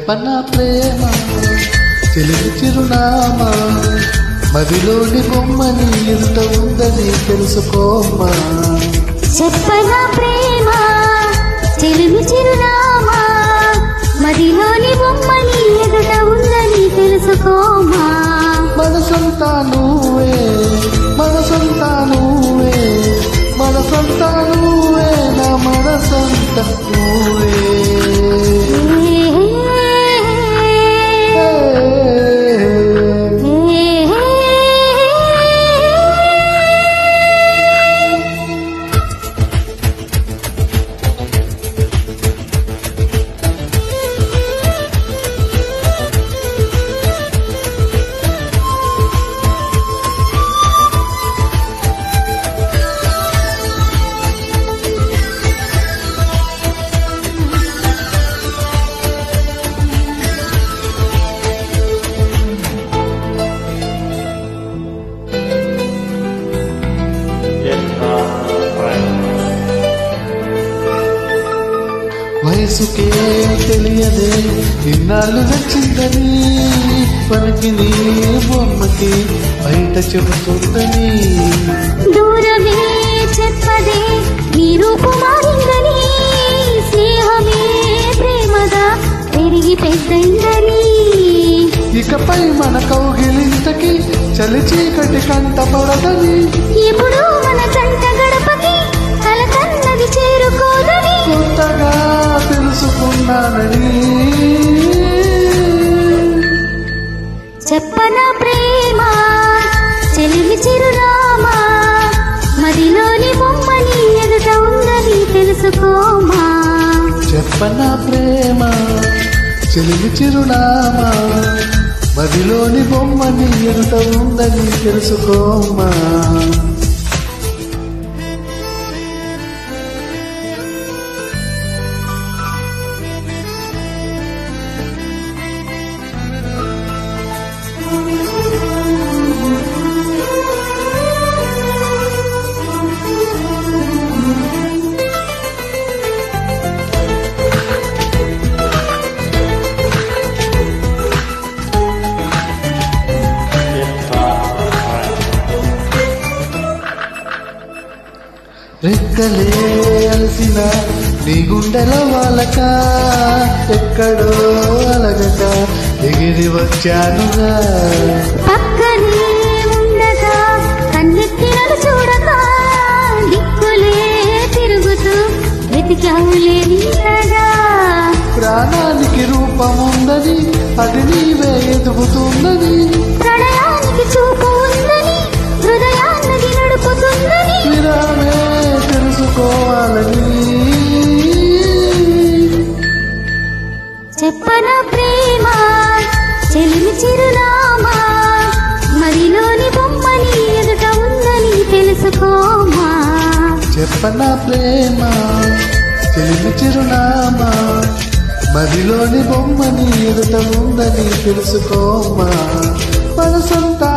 చెప్పనా ప్రేమ చెలిమి చిరునామా మదిలోని బొమ్మని ఎంత ఉందని తెలుసుకోమ్మా. చెప్పనా ప్రేమ చెలిమి చిరునామా మదిలోని బొమ్మని ఎదుట ఉందని తెలుసుకోమా. మనసంతా నువ్వే మనసంతా నువ్వే మనసంతా నువ్వే నా మనసంతా నువ్వే. వయసుకే తెలియదే ఇన్నాళ్ళు నచ్చిందని పనికి నీ బొమ్మకి బయట చెబుతుందని. దూరమే చెప్పదే నీ రూపు మారిందని స్నేహమే ప్రేమగా పెరిగి పెద్దయిందని. ఇకపై మన కౌగిలింతకి చలి చీకటి కంటపడదని. ఇప్పుడు మన కంట గడపకి కలకన్నది చేరుకోదని కొత్తగా తెలుసుకున్నానని. చెప్పనా ప్రేమ చెలిమి చిరునామా మదిలోని బొమ్మని ఎదుట ఉందని తెలుసుకోమా. చెప్పనా ప్రేమ చెలిమి చిరునామా మదిలోని బొమ్మని ఎదుట ఉందని తెలుసుకోమా. రెక్కలే అలసిన నీ గుండెల వాళ్ళక ఎక్కడో అలగక ఎగిరి వచ్చానుగా. పక్కనే ఉండగా కన్నెత్తినలు చూడక దిక్కులే తిరుగుతూ వెతికావులే నీడగా. ప్రాణానికి రూపముందని అది నీవే ఎదుగుతున్నది. ప్రణయానికి చూపు ఉందని హృదయాన్నది నడుపుతుందని విరామే తెలుసుకోవాలని. చెప్పనా ప్రేమ చెలిమి చిరునామా మదిలోని బొమ్మని ఎదుట ఉందని తెలుసుకోమా. చెప్పనా ప్రేమ చెలిమి చిరునామా మదిలోని బొమ్మని ఎదుట ఉందని తెలుసుకోమా. మనసంతా